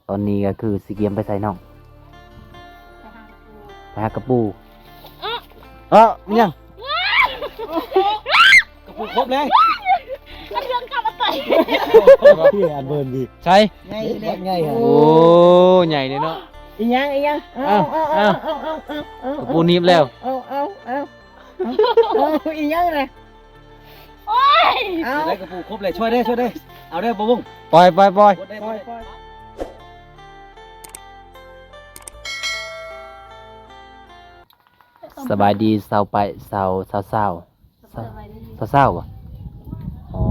ตอนนี้ก็คือสิเกียมไปใส่น้องไปหากระปูยังกระปุกครบเลย กระเทืองกลับมาใส่ พี่อันเบิร์นดี ใช่ ง่ายเล็กง่ายฮะ โอ้ใหญ่เลยเนาะ อีหยังเอากระปูนิบแล้ว อีหยังเลย โอ้ย ได้กระปุกครบเลยช่วยได้เอาได้ปะบุ้ง ปล่อย ปล่อย สบายดีเศร้าไปเศร้าวะอ๋อ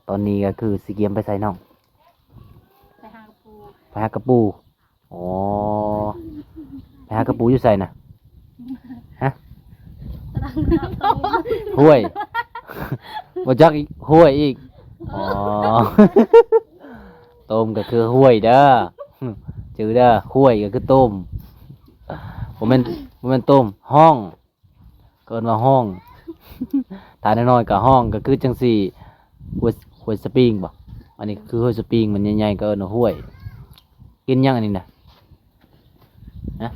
ตอนนี้ก็คือสิเกียมไปใส่น้อง ไปหากระปู ไปหากระปูอ๋อไปหากระปูอยู่ใส่น่ะฮะห้วย บ่จักอีกห้วยอีกอ๋อ ต้มก็คือห้วยเด้อจือเด้อห้วยก็คือต้มผมเป็นต้มห้องเกินว่าห้องถ้าน้อยๆก็ห้องก็คือจังสี่ห้วยสปริงบ่อันนี้คือห้วยสปริงมันใหญ่ๆก็เอิ้นว่าห้วยกินยังอันนี้น่ะฮะ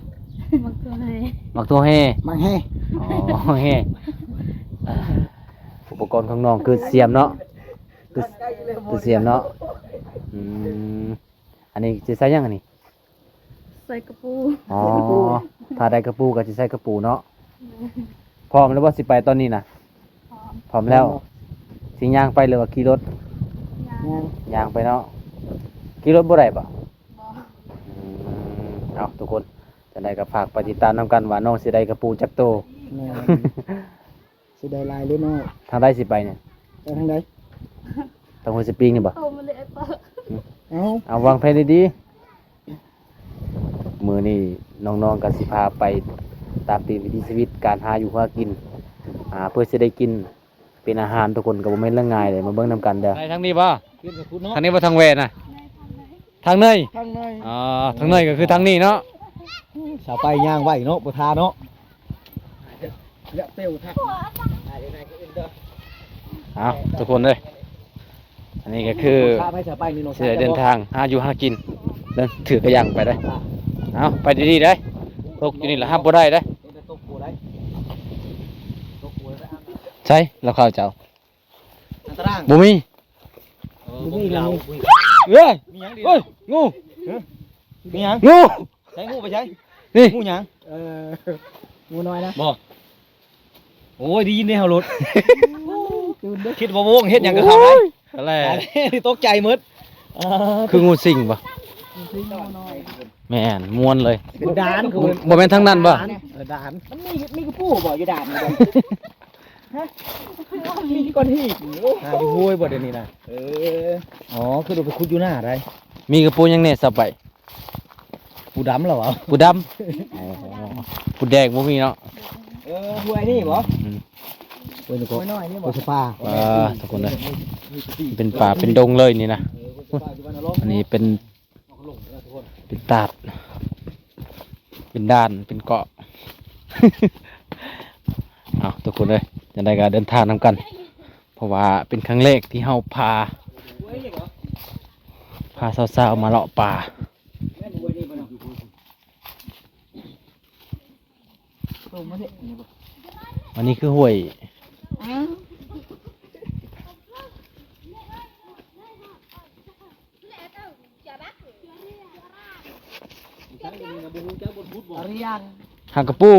มันคืออะไร มักตัวแห่ มาให้ อ๋อแห่อุปกรณ์ของน้องคือเสียมเนาะคือเสียมเนาะอืมอันนี้จะใส่ยังอันนี้ ใส่กระปู อ๋อถ้าได้กระปูก็จะใส่กระปูเนาะพร้อมแล้วว่าสิไปตอนนี้นะ พร้อม พร้อมแล้วสิย่างไปหรือว่าขี่รถ ยาง ย่างไปเนาะขี่รถบ่ได้ปะ บอ เอาทุกคนจะได้ก็ฝากไปติดตามนำกันว่าน้องสิได้กระปูจักโต สิได้ลายหรือน้อย ทางใดสิไปเนี่ย ไปทางใด ทางห้วยสปริงนี่บ่ โตมันเลยเปิด เอา เอาวางแผนดีๆมือนี่น้องๆกันสิพาไปตามติดวิถีชีวิตการหาอยู่หากินเพื่อจะได้กินเป็นอาหารทุกคนก็บ่แม่นเรื่องง่ายเลยมาเบิ่งนำกันเด้อทางนี้บ่ ขึ้นกับคุณเนาะ ทางนี้บ่ทางแวนน่ะทางเนย ทางใน อ๋อทางเนยก็คือทางนี้เนาะ สาวไปย่างไหวเนาะบ่ทาเนาะเละเปรี้ยวทัก เอาทุกคนเลยอันนี้ก็คือ พาไปสาวไปนี่เนาะ สิได้เดินทางหาอยู่หากินเดินถือกระยังไปได้เอาไปดีๆได้ตกอยู่นี่ล่ะห้ามบ่ได้ได้ ตกปูได้ตกปูได้ ใช่แล้วข้าวเจ้า อันตราย บ่มี มีเรา เอ้ย มีหยังดี เอ้ยงู มีหยัง งู ใช้งูไปใช้ นี่ งูหยังงูน้อยนะบ่โอ้ยได้ยินได้เฮารถคิดว่าวงเฮ็ดหยังกับเขาได้ อะไร ตกใจหมด คืองูสิงบ่แม่นม่วนเลย เป็นด่าน บ่แม่นทางนั้นบ่ ด่านมันมีกระปูบ่อยู่ด่านนี่ฮะมีก้อนหินอยู่ห้วยบ่เดี๋ยวนี้นะอ๋อคือเราไปขุดอยู่หน้าได้ มีกระปูยังแน่สบาย ปูดำเหรอวะ ปูดำอ๋อปูแดงบ่มีเนาะ ห้วยนี่บ่ อืม ห้วยนี่ก็น้อยนี่บ่สปา ทุกคนเลยเป็นป่าเป็นดงเลยนี่นะอันนี้เป็นตาดเป็นด่านเป็นเกาะ เอาทุกคนเลยจะได้การเดินทางนำกัน เพราะว่าเป็นครั้งแรกที่เฮาพาสาวๆมาเลาะป่าอันนี้คือห้วยหางกระปู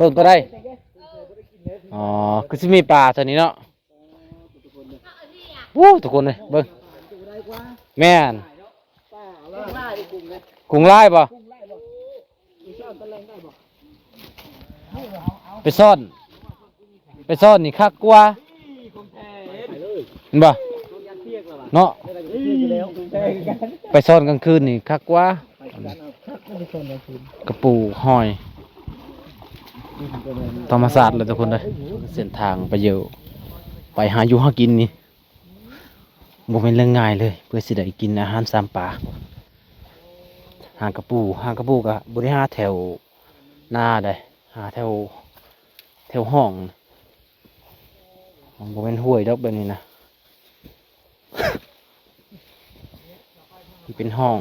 ต้นก็ได้อ๋อคือสิมีป่าตัวนี้เนาะวู้ทุกคนเลยเบิ่งแม่นกุ้งลายป่ะไปซ่อนนี่คักกว่าเห็นป่ะเนาะไปซ่อนกลางคืนนี่คักกว่ากระปูหอยธรรมศาสตร์เลยทุกคนเลยเส้นทางไปเยอะไปหาอยู่หากินนี่บ่เป็นเรื่องง่ายเลยเพื่อสิได้กินอาหารสามป่าหากระปูก็บ่ได้หาแถวหน้าได้หาแถวห้องบ่เป็นห้วยดอกแบบนี้นะ มันเป็นห้อง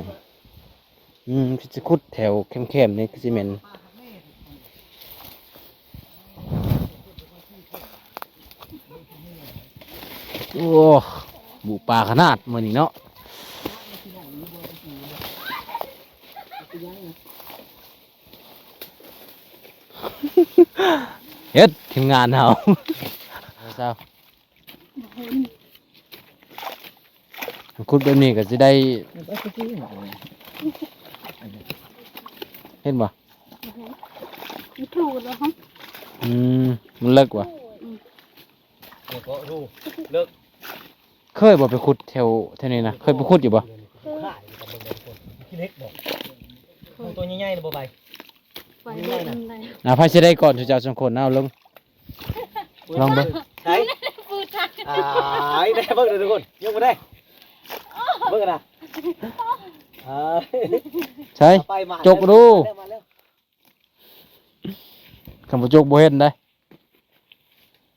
คือจะขุดแถวเข้มๆนี่คือสิเหม็นโอ้บุปลาขนาดมื้อนี้เนาะเฮ็ดทีมงานเฮาเศร้าขุดแบบนี้ก็สิได้เห็นบ่ ไม่ถูกแล้วครับ มันเลิกว่ะ เดี๋ยวก็รู้เลิก เคยบ่ไปขุดแถวนี้นะเคยไปขุดอยู่บ่ ขายกับมึงเลยคนขี้เล็กบอกตัวใหญ่ๆเลยบ่ไป ไปได้ยังไง ไผสิได้ก่อนทุกเจ้า2คนเอาลงลองเบิ่ง ใช่ พูดทัก ได้เบิ่งเลยทุกคนยกมาได้เบิ่งกันนะ ใช่ ไปมา จกดู มาเร็ว คำบ่จกบ่เห็นได้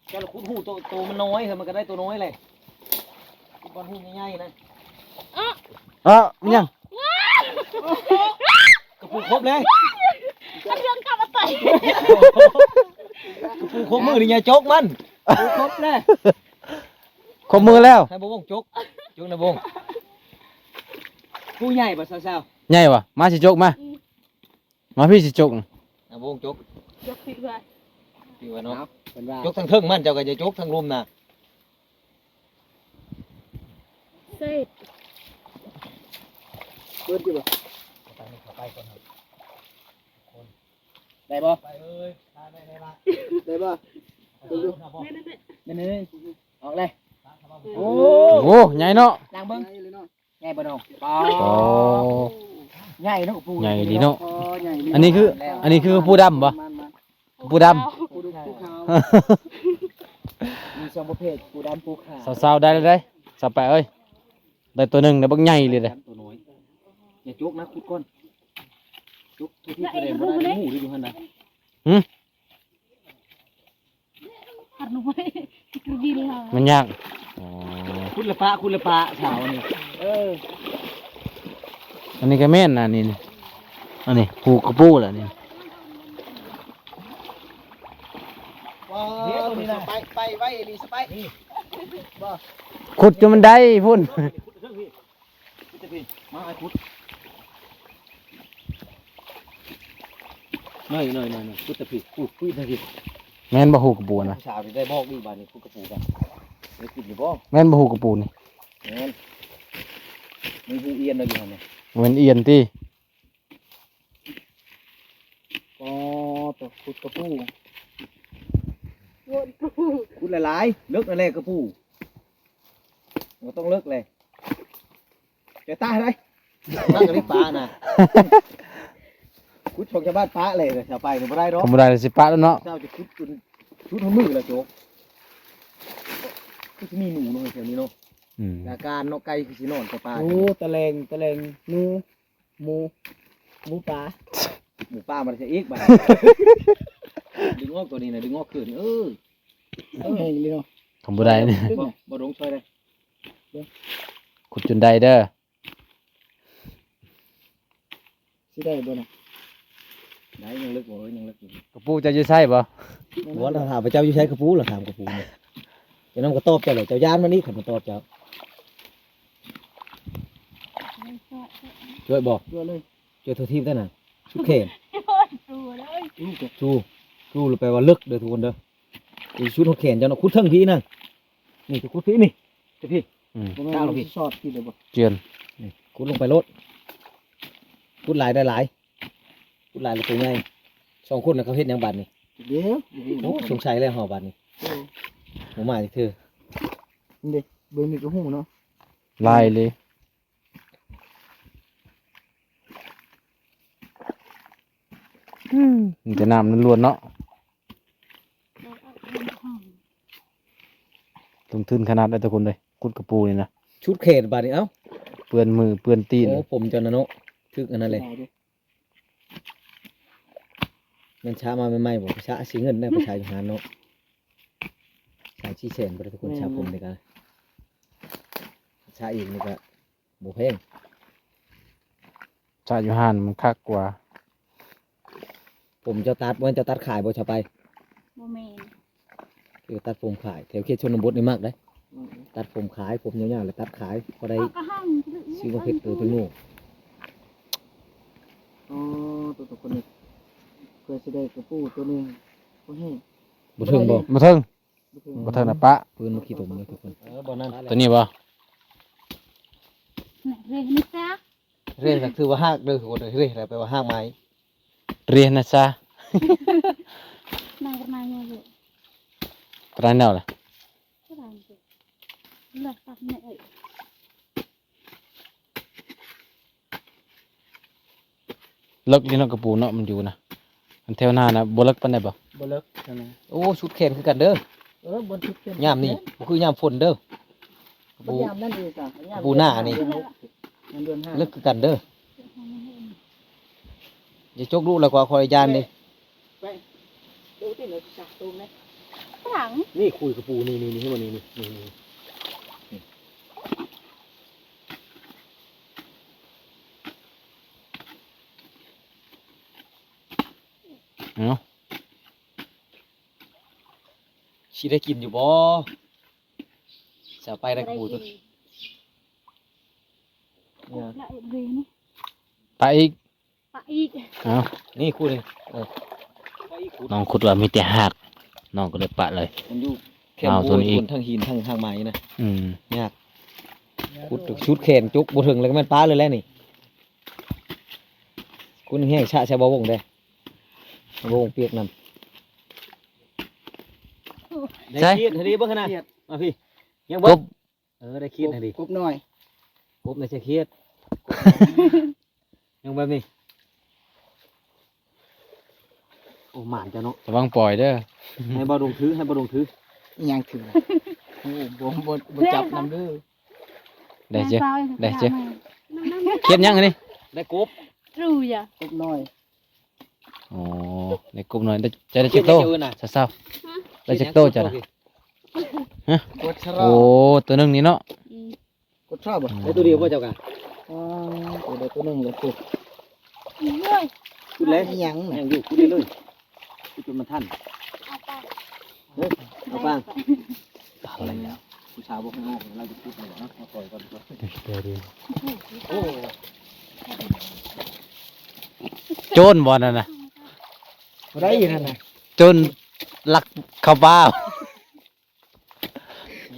แกเราคุ้นหูตัวมันน้อยเหรอมันก็ได้ตัวน้อยเลยบอลหูง่ายๆนะ มันยัง กระปูครบเลย ฉันเรื่องกลับมาใส่ กระปูครบมือนี่ไงจกมันกระปูครบเลย ครบมือแล้ว ให้บ่วงจกนะบ่วงผู้ใหญ่บ่สาว ใหญ่ว่ะมาสิจกมาพี่สิจก ๆนะบ่วงจก ยกผิดเลย ดีว่าเนาะจกทั้งครึ่งมันเจ้าก็จะจกทั้งรุมน่ะ เซ่ เปิดอยู่บ่ไปก่อนได้บ่ไปเอ้ยได้บ่ได้บ่นี่ออกเลยโอ้ โอ้ใหญ่เนาะ นางเบิ่งใหญ่บ่น้องปอ โอ้ ใหญ่เนาะปู ใหญ่ดีเนาะอันนี้คือปูดำบ่ปูด ปูดูปูขาวมีสองประเภทปูดำปูขาว ำสาวๆได้เลยสาวไปเอ้ยได้ตัวหนึงได้บักใหญ่เลยเด้อ ตัวน้อยอย่าจุกนะคุดก้นจุกที่แสดงบ่ได้หูอยู่หั่นน่ะ หัดหนูไปกระดินเลย มันยากอ๋อ คุณละปะสาวนี่อันนี้ก็แม่นนะนี่อันนี้ปูกระปูล่ะนี่ เดี๋ยวตัวนี้นะไปไว้ดีสไปนี่ ขุดจนมันได้พุ่น มาไอ้คุดหน่อยคุดตะผิดคุดตะผิด แม่นบ่ฮู้กระปูนะ สาวนี่ได้บอกดีบาดนี้คุดกระปูกันได้กินอยู่บ่ แม่นบ่ฮู้กระปูนี่ แม่นมีหูเอียนอยู่หั่นน่ะ เหมือนเอียนติ ก็ตัวคุดกระปู วนกู คุดหลายๆเลิกนั่นแหละกระปูก็ต้องเลิกเลยจะตายเลยนั่งกับนี่ปลาน่ะคุดชงชาวบ้านปลาเลยชาวไปนี่บ่ได้หรอก ธรรมดาสิปะแล้วเนาะ เจ้าจะคุดจนชุดทั้งมือละโจกก็จะมีหนูเนาะแถวนี้เนาะอาการเนาะไก่คือสินอนกับปลา โอ้ตะเลงนูหมูปลา หมูป่ามันจะอีกบ่ ดึงออกตัวนี้นะดึงออกคืนนี่เฮ้ยเลยเนาะ ธรรมดานี่ บ่ดงช่วยได้ ขุดจนได้เด้อ สิได้บ่น่ะ ได้ยังลึกบ่ยังลึกอยู่ กระปูจะอยู่ใช่บ่ บ่เราถามพระเจ้าอยู่ใช้กระปูหรือถามกระปูเนี่ยเจ้าน้องก็ตอบเจ้าเลยเจ้าย่านมานี่ขันมาตอบเจ้าช่วยบอก ตัวเลย ช่วยทุกทีมได้น่ะชุดเขน ดูเลย ชูหรือแปลว่าลึกเด้อทุกคนเด้ออีชุดหัวแขนเจ้าเนาะคุดเทิงพี่นั่นนี่คือคุดพี่นี่จะพี่ บ่แม่นสิชอดที่เด้อบ่ เจือน นี่คุดลงไปรถคุดหลายได้หลายคุดหลายเลยตัวใหญ่สองคนน่ะเขาเฮ็ดหยังบาดนี่ เดี๋ยว โอ้สงสัยเลยหอบาดนี่หมูหมาจากเธอ นี่เบิ่งนี่ก็หูเนาะ ลายเลยมันจะน้ำล้วนๆเนาะลงทุนขนาดได้ทุกคนเลยขุดกระปูนี่นะ ชุดเขตบาดนี่เอ้า เปื้อนมือเปื้อนตีน โอ้ผมเจานะเนาะทึกอันนั้นเลยมันช้ามาใหม่ๆบ่ช้าสีเงินได้ประชาชนเนาะชาชี้แสนบ่ได้ทุกคนชาผมในกัน าเองนี่ก็บ่แพง ชาอยู่ห้านมันคักกว่า ผมจะตัดมันจะตัดขายบ่ชาไป โมเมน คือตัดผมขายแถวเขตชนบทนี่มากเด้ตัดผมขายผมยาวๆเลยตัดขายพอได้ ก็ห้อง ซื้อมาเพ็ดตัวถึงนู่น อ๋อตัวคนนี้เพื่อสิได้กระปูตัวนึงบ่แห้ง บ่ถึงบ่ บ่เทิง บ่ถึง บ่เทิงนะปะ ปืนมาขี้ตมเลยทุกคนบ่นั่น ตัวนี้บ่ เรียนนี่จ้า เรื่องก็คือว่าหากเด้อคนเฮ้ยอะไรไปว่าหากไม้ เรียนนะจ๊ะ นางนายอยู่ ตรายแนวล่ะ ก็ได้สิเลิกตัดเนี่ยเอ้ย เลิกนี่เนาะกระปูเนาะมันอยู่นะมันแถวหน้านะบ่เลิกปานใดบ่ บ่เลิกนั่นน่ะ โอ้ชุดแขนคือกันเด้อบ นทุกเส้น ยามนี่บ่คือยามฝนเด้อ บ่ยามนั่นดีจ้ะยาม ปูหน้านี่ มันเดือน5 เลิกคือกันเด้ออย่าจกลูกแล้วกว่าคอยยานนี่ ไปดูที่เหลือจักตูมนะ หลัง นี่คุยกับปูนี่ให้มันนี่ เอ้า สิได้กินอยู่บ่จะไปได้กับปูตัว เนี่ย ละเรียนนี่ ไปอีก ปะอีก เอ้า นี่คุยนี่ น้องขุดว่ามีแต่หักน้องก็เลยปะเลย มันอยู่แค่ เอา ปู ตัวนี้อีก ทั้งหินทั้งทางไม้นะ อืม ยากขุดถึกชุดแขนจุกบ่ถึงแล้วก็แม่นป้าเลยแหละนี่คุณแห้งชะใช้บ่วงได้บ่วงเปียกนำได้คิดให้ดีเบิ่งขนาดมาพี่ยัง ก เบิ่ง บ ได้คิดให้ดี กบหน่อย กบในใช่คิดยังแบบนี้โอ้หมานจ้ะเนาะ ระวังปล่อยเด้อ ให้บ่ดงถือให้บ่ดงถือ อีหยังถือโอ้บ่จับนำเด้อ ได้เจ้ ได้เจ้ น้ำ เขียนยังอันนี้ ได้กบ รู้จ้ะ กบหน่อย อ๋อในกลุ่มหน่อยได้จะได้จักโต เขียนให้เจอน่ะ เศร้าๆได้จักโตจ้ะนะ กดชะรอ โอ้ตัวหนึงนี่เนาะ กดชอบบ่ ได้ตัวเดียวบ่เจ้ากะ อ๋อตัวนึงเลยปุ๊บ เฮ้ย คุณแล้ว อีหยังน่ะ ยังอยู่คุณได้เลยคุณจนมันทัน เอาไป เอาบ้าง อะไรแล้ว ผู้ชายบอกให้ออกเราจะพูดอะไรนะมาปล่อยก่อนก่อน เดี๋ยวดิ โอ้ โจรบ่นั่นน่ะ บ่ได้อยู่นั่นน่ะ โจรลักเข้าบ้าน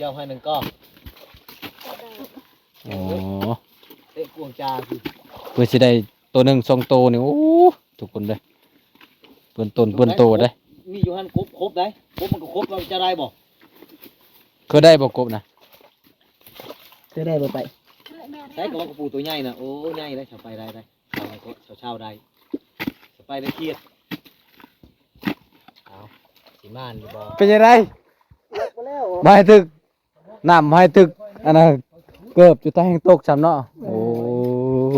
ยอมให้หนึ่งก็ อ๋อ เตะกวงจาคือ เพื่อสิได้ตัวหนึงสองตัวนี่โอ้ทุกคนเลยเปิ้นต้นเปิ้นโตได้ มีอยู่หันครบได้ครบมันก็ครบเราจะได้บ่ เคยได้บ่กบนะ จะได้บ่ไป ใช้กับว่ากระปูตัวใหญ่น่ะโอ้ใหญ่ได้ชาวไปได้ชาวก็ชาวได้ชาวไปได้เครียดเอาสิมานอยู่บ่ เป็นยังไง บ่แล้ว มาให้ถึกน้ำมาให้ถึกอันน่ะเกือบจุดใต้แห่งตกช้ำเนาะโอ้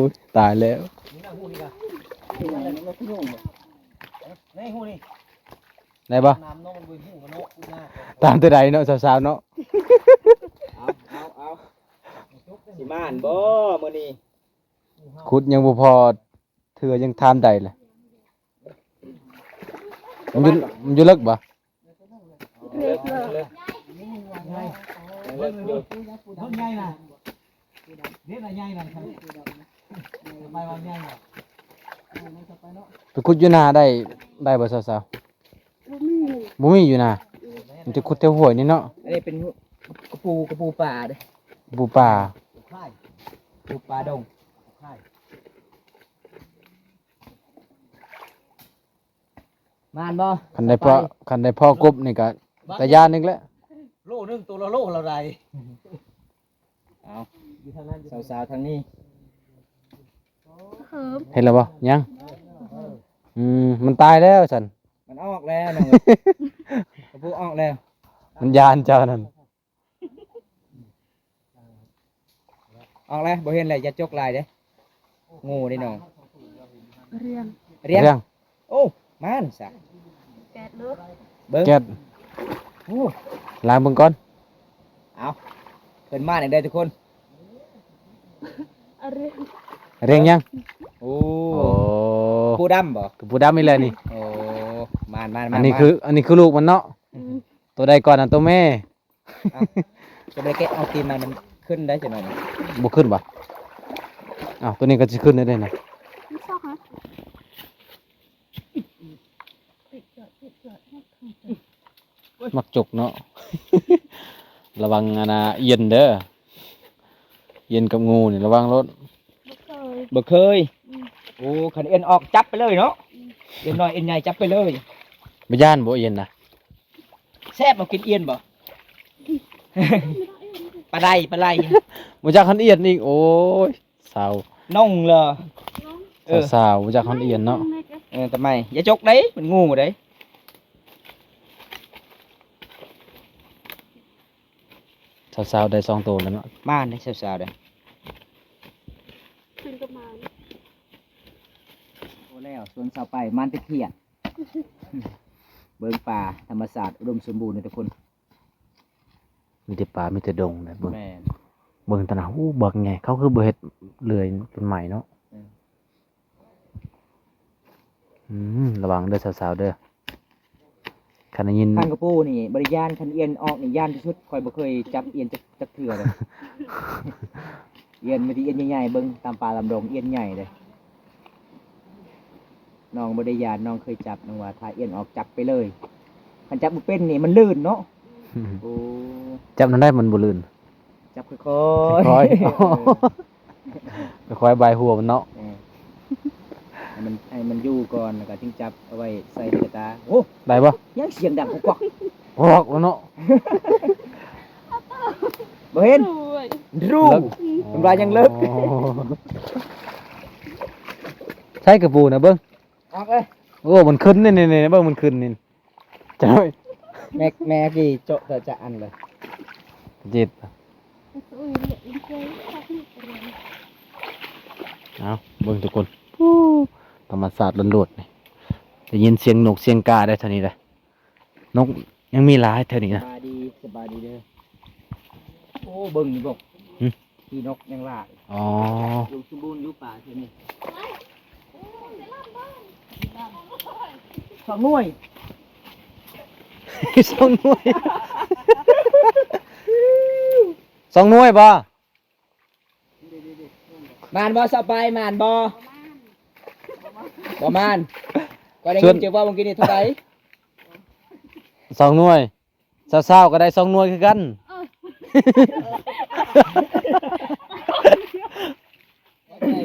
ยตายแล้ว นี่นะหูนี่นะ อีหยังมันก็ยุ่งบ่ ในหูนี่ ได้ปะ น้ำน้องมันเบิ่งหูกันเนาะหูหน้า ตามตัวใดเนาะสาวๆเนาะ เอาสิมานบ่มื้อนี้ ขุดยังบ่พอเถื่อยังทามใดเลยมันอยู่เลิกบ่ เล็กเลย เลิกอยู่ต้นใหญ่น่ะเด็ดใหญ่น่ะครับไปวันใหญ่น่ะ ไปขุดอยู่นาได้บ่สาวๆบ่มีอยู่นามันจะขุดแถวห้วยนี่เนาะ อันนี้เป็นกระปูป่าเด้ ปูป่า ค่าย ปูป่าดง ค่าย มานบ่ คันได้พ่อกบนี่ก็ตะยานนึงแหละ โลนึงตัวละโลเราได้ เอา อยู่ทางนั้น สาวๆทางนี้ เขิม เห็นแล้วบ่ยังมันตายแล้วฉัน มันออกแล้วน้องเอ้ยกระปูออกแล้ว มันยานเจ้านั่น ออกแล้วบ่เห็นเลยอย่าจกลายเด้งูนี่น้อง เรียน เรียง เรื่อง โอ้มานซะ แกะเลือก เบิ่ง แก๊ส โอ้ ล้างเบิ่งก่อน เอาเพิ่นมาเนี่ยเด้อทุกคน อะไร เรียงยัง โอ้ โอ้ ปูดำบ่ คือปูดำนี่แหละนี่ โอ้มาน อันนี้คือลูกมันเนาะตัวใดก่อนอันตัวแม่ จะไปแกะเอาตีนมันขึ้นได้จังหน่อยนะ บ่ขึ้นบ่อ้าวตัวนี้ก็สิขึ้นได้นะ ไม่ชอบฮะ มักจกเนาะ ระวังอันน่ะเย็นเด้อเย็นกับงูนี่ระวังรถ ไม่เคย บ่เคยโอ้คันเอ็นออกจับไปเลยเนาะเอ็นน้อยเอ็นใหญ่จับไปเลย บ่ย่านบ่เย็นนะ แซ่บบ่กินเอียนบ่ ปลาได บ่จักคันเอียดนี่โอ้ยสาว น่องเลยเออ สาวบ่จักคันเอียดเนาะ ทำไมอย่าจกđấy mình ngu rồi đấy สาวๆได้2ตัวแล้วเนาะ man đấy sao đấy ขึ้นกับมา โอ้แล้วสวนสาวไปมันตะเคียน เบิ่งป่าธรรมศาสตร์อุดมสมบูรณ์เลยทุกคน มีแต่ป่ามีแต่ดงนะเบิ่ง แม่น เบิ่งตะหนาอู้เบิ่งไงเขาคือบ่เฮ็ดเลื่อยต้นใหม่เนาะ ระวังเด้อสาวๆเด้อคันได้ยิน ข้างกระปูนี่บริยานคันเอียนออกนี่ย่านที่สุดคอยบ่เคยจับเอียนจักเถื่อเลย เอียนไม่ได้เอียนใหญ่ๆเบิ่งตามป่าลำดงเอียนใหญ่เลยน้องบริยานน้องเคยจับน้องว่าถ้าเอียนออกจับไปเลยคันจับบ่เป็นนี่มันลื่นเนาะโอ้ จับนั้นได้มันบ่ลื่น จับค่อย ค่อย ๆ ค่อยๆบายหัวมันเนาะ เออให้มันอยู่ก่อนแล้วก็จึงจับเอาไว้ใส่ในกระตาโอ้ ได้บ่ ยังเสียงดังกุกกัก ออกแล้วเนาะ บ่เห็น รวย รู้ ทำลายยังเลิก อ๋อใช่กระปูนะเบิ่ง ออกเอ้ย โอ้มันขึ้นนี่ๆๆเบิ่งมันขึ้นนี่จ้อย แม่กี่โจะจะอันเลย จิต อุ้ยเลี้ยงเคยชอบนี่เรียน เอาเบิ่งทุกคนธรรมศาสตร์ล้วนๆนี่ได้ยินเสียงนกเสียงกาได้เท่านี้แหละนกยังมีหลายเท่านี้ ส นะ บายดีสบายดีเด้อโอ้เบิ่งนี่บอก หึ พี่นกยังลาก อ๋อ อยู่สมบูรณ์อยู่ป่าใช่ไหมสองหน่วย สองหน่วยสองหน่วยบ่ มานบ่สบายมานบ่มานก็ได้ยินเจอว่าเมื่อกี้นี่เท่าไหร่ สองหน่วยสาวๆก็ได้สองหน่วยคือกัน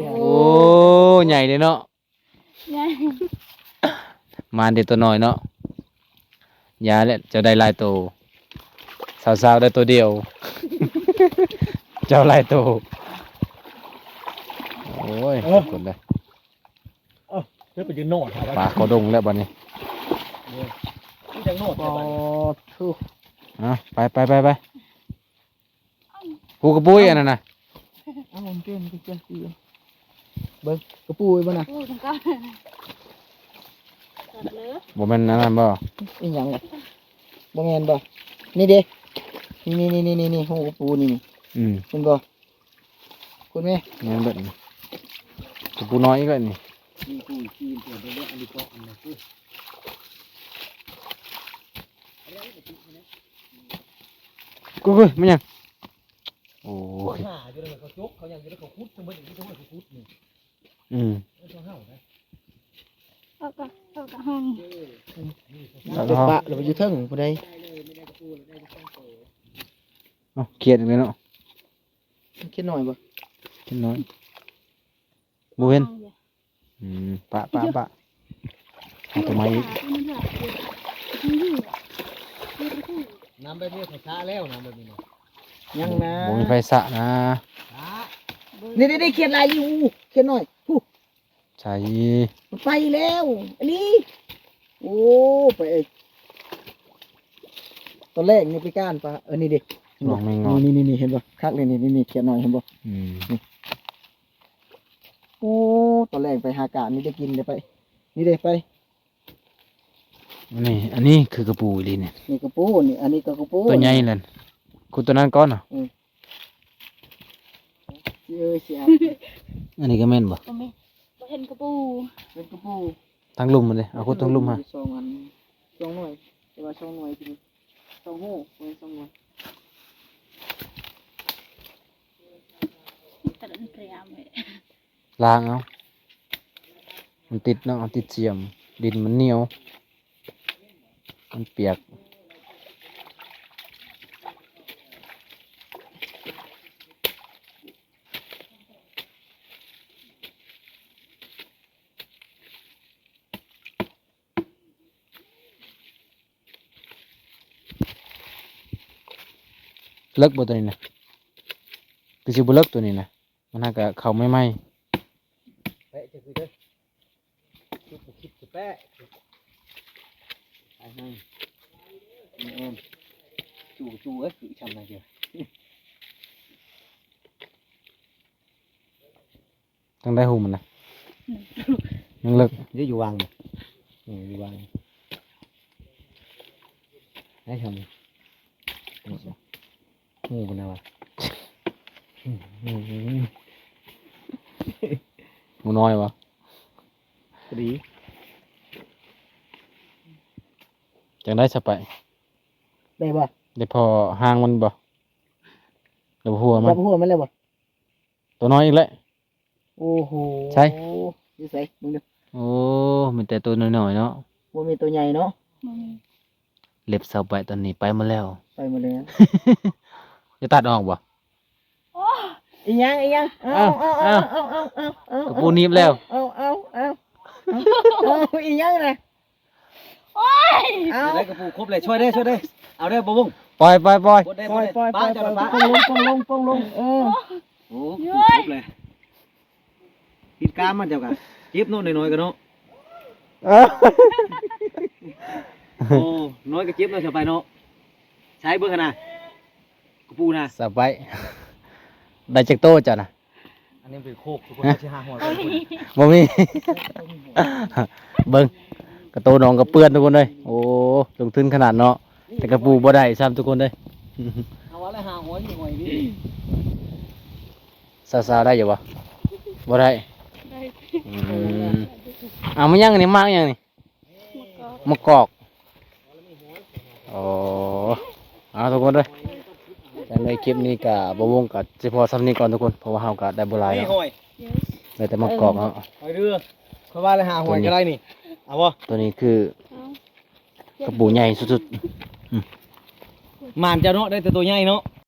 โอ้ใหญ่เลยเนาะ ไง มาเด็ดตัวน้อยเนาะยาแล้วเจ้าได้หลายตัวสาวๆได้ตัวเดียว เจ้าหลายตัวโอ้ยกดเลย เพื่อไปยืนโน่น ปลาเขาดงแล้วบัดนี้ จังโน่น ทุกไปกูกระปุ้ยอันนั้นน่ะ อ้าวผมเก่งปีเบิ้งกระปูไว้บ่น่ะ พูดถึงก็ตัดเลย บ่แม่นอันนั้นบ่ อีหยังล่ะบ่แม่นบ่นี่เด้นี่หูกระปูนี่ เห็นบ่คุณแม่ แม่นเบิดนี่กระปุ้น้อยอีกแล้วนี่ มีปูชีนเปิดได้อันนี้ก็อันนั้นคือ กูมันยังโอ้ย หาอยู่เลยเขาจกเขายังอยู่แล้วเขาคุดทั้งหมดอย่างนี้ทั้งหมดเขาคุดนี่ อืม เขาเห่านะ เอาก็ห้อง แล้ว ต ก็ กปะหรือว่าอยู่เทิงผู้ใด เอาเครียดอีกแล้วเนาะ คิดหน่อยบ่ กินน้อยบ่เห็นปะเอาตัวไม้อีก น้ำแบบนี้เขาช้าแล้วน้ำแบบนี้ยังนะ บ่มีไฟสระนะ นี่เขียนลายอยู่เขียนหน่อยผู้ ใช่ มันไปแล้วอันนี้โอ้ไปตอนแรกนี่ไปก้านปะนี่ดิ น้องไม่งอ นี่เห็นบ่คักนี่เขียนหน่อยเห็นบ่ อืม โอ้ตอนแรกไปหากานี่ได้กินเลยไป นี่ได้ไป อันนี้คือกระปูอีหลีเนี่ย นี่กระปูนี่อันนี้ก็กระปู ตัวใหญ่นั่นกูตัวนั้นก่อนน่ะ ส เสีย อันนี้ก็แม่นบ่ บ่แม่บ่เห็นกระปู เป็นกระปู ทั้งลุ่มมันเลยเอาคุดทั้งลุ่มฮะ สองอันสองหน่วยแต่ว่าสองหน่วยทีสองหูเป็นสองหน่วย ตัดอันเปรียมเว้ย ล้างเอามันติดเนาะเอาติดเสียม ดินมันเหนียว มันเปียกเลิกบ่ตัวนี้นะคือสิบ่เลิกตัวนี้นะมันน่าจะเข้าไม่ไหม แปะจะคือเด้อคิดบ่คิดจะแปะไปให้แม่นจู่เอ้ยคือทำอะไรเดียว ต้องได้หูมันนะยังเลิก เดี๋ยวอยู่วางนี่อยู่วางให้ทำงูกันนะวะ หมูน้อยวะ ดี จังได้สไป ได้บ่ ได้พอห่างมันบ่เดี๋ยวหัวมัน จับหัวมันเลยบ่ ตัวน้อยอีกแล้ว โอ้โห ใช่ อยู่ใส่มึงดู โอ้มีแต่ตัวน้อยๆเนาะ บ่มีตัวใหญ่เนาะ บ่มี เล็บเสาไปตอนนี้ไปหมาแล้ว ไปหมดเลย จะตัดออกบ่ อีหยังเอา กระปูหนีบแล้ว เอาอีหยังนะ โอ้ย เอา ได้กระปูครบเลยช่วยได้เอาได้บ่บุ้ง ปล่อย กดได้ ปล่อย ป้าจับป้า ปองลงโอ้ โอ้ครบเลยปิดกามมันเจ้ากันจิบโน่นน้อยๆกันเนาะโอ้น้อยก็จิบเนาะเสียไปเนาะใช้เบิ่งขนาดกระปูนะ สไปได้จากโตจ้ะนะ อันนี้เป็นโคกทุกคนที่หาหัว บ่มี เบิ่งกระโตน้องกระเปื้อนทุกคนเลยโอ้ลงทุนขนาดเนาะแต่กระปูบ่ได้ซ้ำทุกคนเลย เอาว่าแล้วหาหัวที่หอยดิ ซาได้อยู่บ่บ่ได้ ได้ อืมเอามายังนี่มากยังนี่มะกอกโอ้เอาทุกคนเลยแต่ในคลิปนี้กับบวงกับเฉพาะซ้ำนี้ก่อนทุกคนเพราะว่าเฮาก็ได้บ่หลาย นี่ แล้ว หอย เลยแต่มะกอกเนาะ หอยเรือเพราะว่าแล้วหาหัวก็ได้นี่เอาบ่ ตัวนี้คือกระปูใหญ่สุด มานเจ้าเนาะได้แต่ตัวใหญ่เนาะ